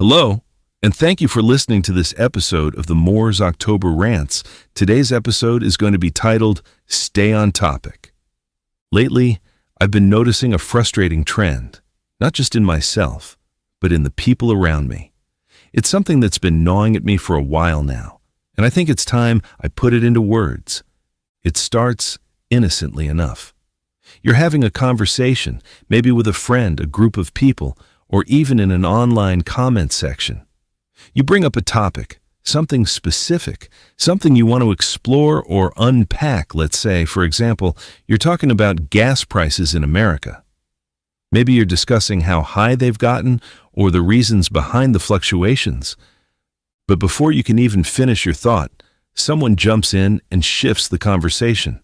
Hello, and thank you for listening to this episode of the Moore's October Rants. Today's episode is going to be titled, Stay on Topic. Lately, I've been noticing a frustrating trend, not just in myself, but in the people around me. It's something that's been gnawing at me for a while now, and I think it's time I put it into words. It starts innocently enough. You're having a conversation, maybe with a friend, a group of people, or even in an online comment section. You bring up a topic, something specific, something you want to explore or unpack. Let's say, for example, you're talking about gas prices in America. Maybe you're discussing how high they've gotten or the reasons behind the fluctuations. But before you can even finish your thought, someone jumps in and shifts the conversation.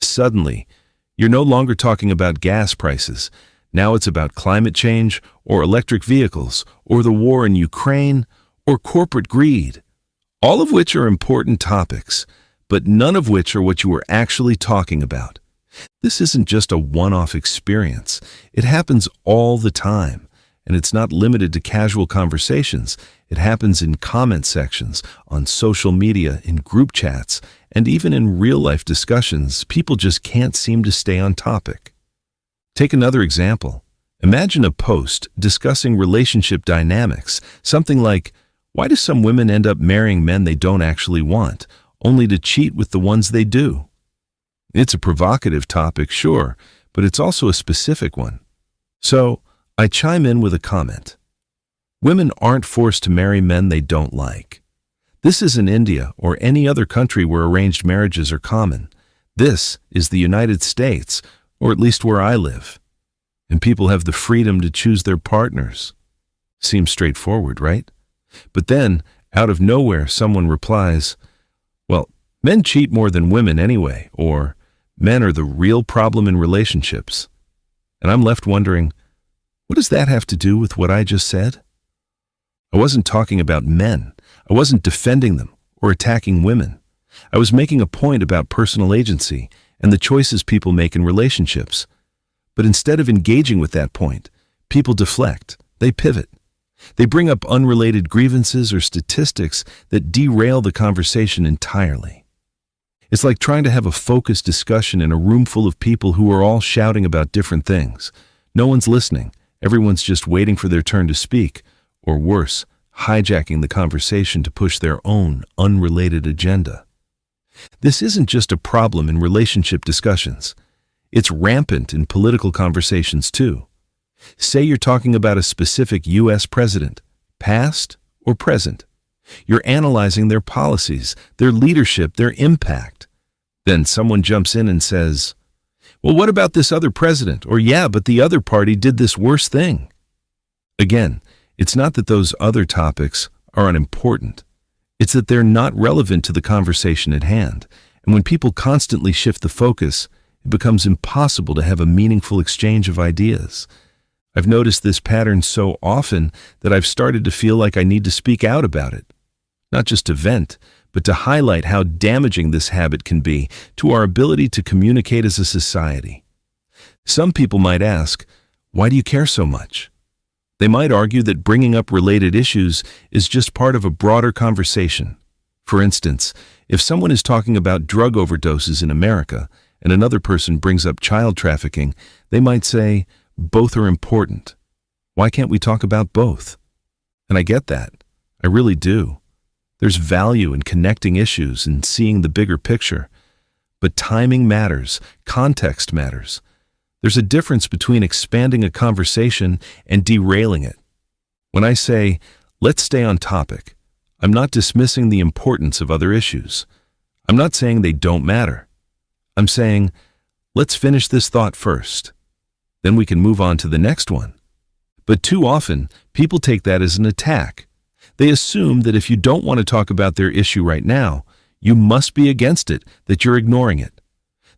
Suddenly, you're no longer talking about gas prices. Now it's about climate change, or electric vehicles, or the war in Ukraine, or corporate greed. All of which are important topics, but none of which are what you were actually talking about. This isn't just a one-off experience. It happens all the time, and it's not limited to casual conversations. It happens in comment sections, on social media, in group chats, and even in real-life discussions. People just can't seem to stay on topic. Take another example. Imagine a post discussing relationship dynamics, something like, why do some women end up marrying men they don't actually want, only to cheat with the ones they do? It's a provocative topic, sure, but it's also a specific one. So, I chime in with a comment. Women aren't forced to marry men they don't like. This isn't India or any other country where arranged marriages are common. This is the United States, or at least where I live. And people have the freedom to choose their partners. Seems straightforward, right? But then, out of nowhere, someone replies, well, men cheat more than women anyway, or men are the real problem in relationships. And I'm left wondering, what does that have to do with what I just said? I wasn't talking about men. I wasn't defending them or attacking women. I was making a point about personal agency and the choices people make in relationships. But instead of engaging with that point, people deflect, they pivot. They bring up unrelated grievances or statistics that derail the conversation entirely. It's like trying to have a focused discussion in a room full of people who are all shouting about different things. No one's listening, everyone's just waiting for their turn to speak, or worse, hijacking the conversation to push their own unrelated agenda. This isn't just a problem in relationship discussions. It's rampant in political conversations too. Say you're talking about a specific U.S. president, past or present. You're analyzing their policies, their leadership, their impact. Then someone jumps in and says, well, what about this other president? Or yeah, but the other party did this worse thing. Again, it's not that those other topics are unimportant. It's that they're not relevant to the conversation at hand. And when people constantly shift the focus, it becomes impossible to have a meaningful exchange of ideas. I've noticed this pattern so often that I've started to feel like I need to speak out about it. Not just to vent, but to highlight how damaging this habit can be to our ability to communicate as a society. Some people might ask, why do you care so much? They might argue that bringing up related issues is just part of a broader conversation. For instance, if someone is talking about drug overdoses in America and another person brings up child trafficking, they might say, both are important. Why can't we talk about both? And I get that. I really do. There's value in connecting issues and seeing the bigger picture. But timing matters, context matters. There's a difference between expanding a conversation and derailing it. When I say, let's stay on topic, I'm not dismissing the importance of other issues. I'm not saying they don't matter. I'm saying, let's finish this thought first. Then we can move on to the next one. But too often, people take that as an attack. They assume that if you don't want to talk about their issue right now, you must be against it, that you're ignoring it,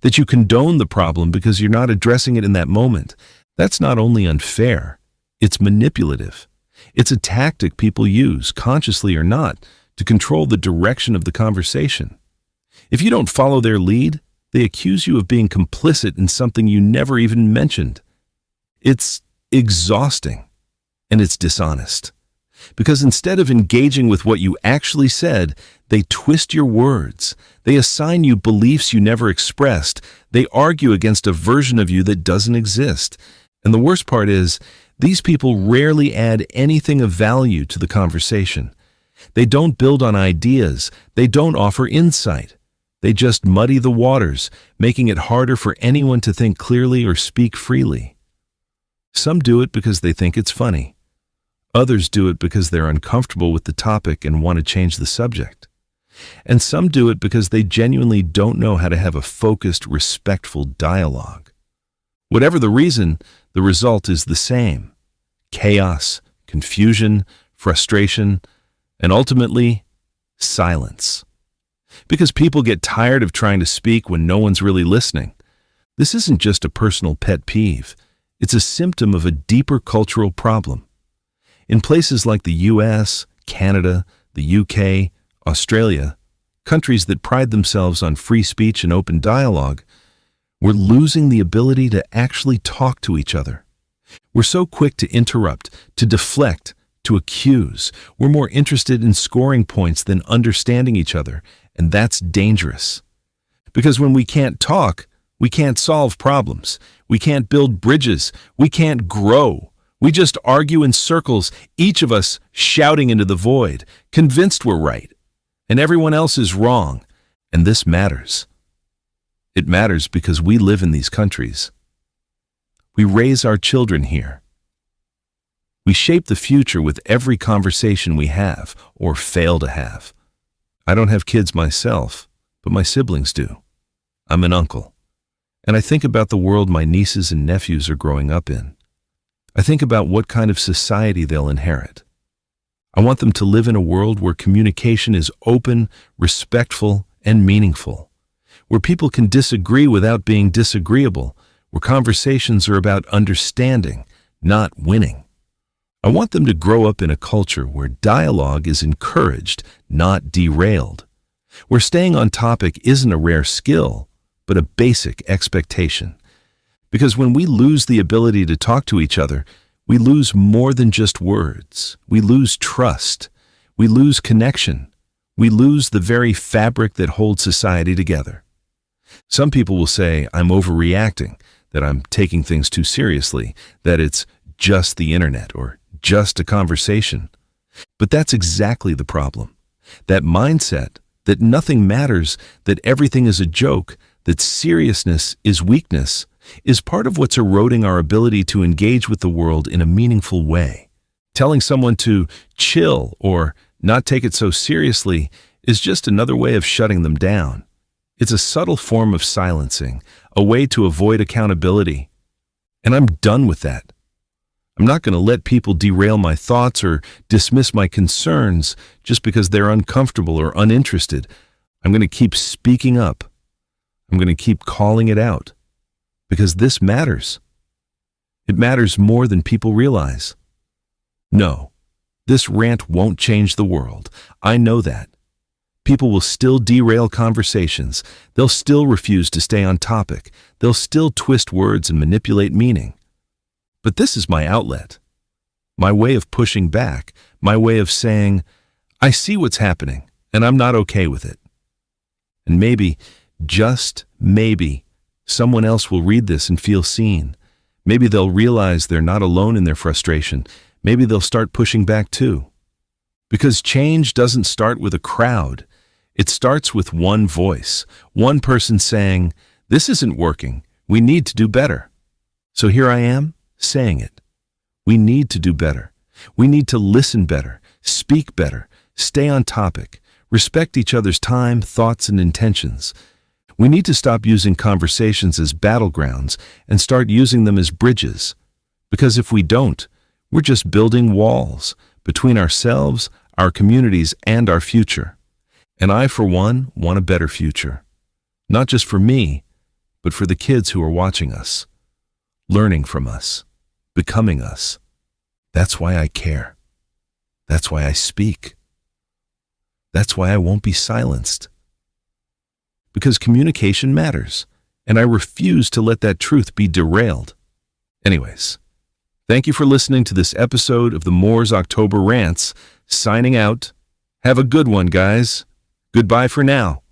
that you condone the problem because you're not addressing it in that moment. That's not only unfair, it's manipulative. It's a tactic people use, consciously or not, to control the direction of the conversation. If you don't follow their lead, they accuse you of being complicit in something you never even mentioned. It's exhausting, and it's dishonest. Because instead of engaging with what you actually said, they twist your words. They assign you beliefs you never expressed. They argue against a version of you that doesn't exist. And the worst part is, these people rarely add anything of value to the conversation. They don't build on ideas. They don't offer insight. They just muddy the waters, making it harder for anyone to think clearly or speak freely. Some do it because they think it's funny. Others do it because they're uncomfortable with the topic and want to change the subject. And some do it because they genuinely don't know how to have a focused, respectful dialogue. Whatever the reason, the result is the same: chaos, confusion, frustration, and ultimately, silence. Because people get tired of trying to speak when no one's really listening. This isn't just a personal pet peeve. It's a symptom of a deeper cultural problem. In places like the US, Canada, the UK, Australia, countries that pride themselves on free speech and open dialogue, we're losing the ability to actually talk to each other. We're so quick to interrupt, to deflect, to accuse. We're more interested in scoring points than understanding each other, and that's dangerous. Because when we can't talk, we can't solve problems. We can't build bridges. We can't grow. We just argue in circles, each of us shouting into the void, convinced we're right, and everyone else is wrong. And this matters. It matters because we live in these countries. We raise our children here. We shape the future with every conversation we have or fail to have. I don't have kids myself, but my siblings do. I'm an uncle, and I think about the world my nieces and nephews are growing up in. I think about what kind of society they'll inherit. I want them to live in a world where communication is open, respectful, and meaningful, where people can disagree without being disagreeable, where conversations are about understanding, not winning. I want them to grow up in a culture where dialogue is encouraged, not derailed, where staying on topic isn't a rare skill, but a basic expectation. Because when we lose the ability to talk to each other, we lose more than just words. We lose trust. We lose connection. We lose the very fabric that holds society together. Some people will say I'm overreacting, that I'm taking things too seriously, that it's just the internet or just a conversation. But that's exactly the problem. That mindset, that nothing matters, that everything is a joke, that seriousness is weakness, is part of what's eroding our ability to engage with the world in a meaningful way. Telling someone to chill or not take it so seriously is just another way of shutting them down. It's a subtle form of silencing, a way to avoid accountability. And I'm done with that. I'm not going to let people derail my thoughts or dismiss my concerns just because they're uncomfortable or uninterested. I'm going to keep speaking up. I'm going to keep calling it out. Because this matters. It matters more than people realize. No, this rant won't change the world. I know that. People will still derail conversations. They'll still refuse to stay on topic. They'll still twist words and manipulate meaning. But this is my outlet. My way of pushing back. My way of saying, I see what's happening, and I'm not okay with it. And maybe, just maybe, someone else will read this and feel seen. Maybe they'll realize they're not alone in their frustration. Maybe they'll start pushing back too. Because change doesn't start with a crowd. It starts with one voice, one person saying, this isn't working. We need to do better. So here I am, saying it. We need to do better. We need to listen better, speak better, stay on topic, respect each other's time, thoughts, and intentions. We need to stop using conversations as battlegrounds and start using them as bridges. Because if we don't, we're just building walls between ourselves, our communities, and our future. And I, for one, want a better future. Not just for me, but for the kids who are watching us, learning from us, becoming us. That's why I care. That's why I speak. That's why I won't be silenced. Because communication matters, and I refuse to let that truth be derailed. Anyways, Thank you for listening to this episode of the Moore's October Rants. Signing out. Have a good one, guys. Goodbye for now.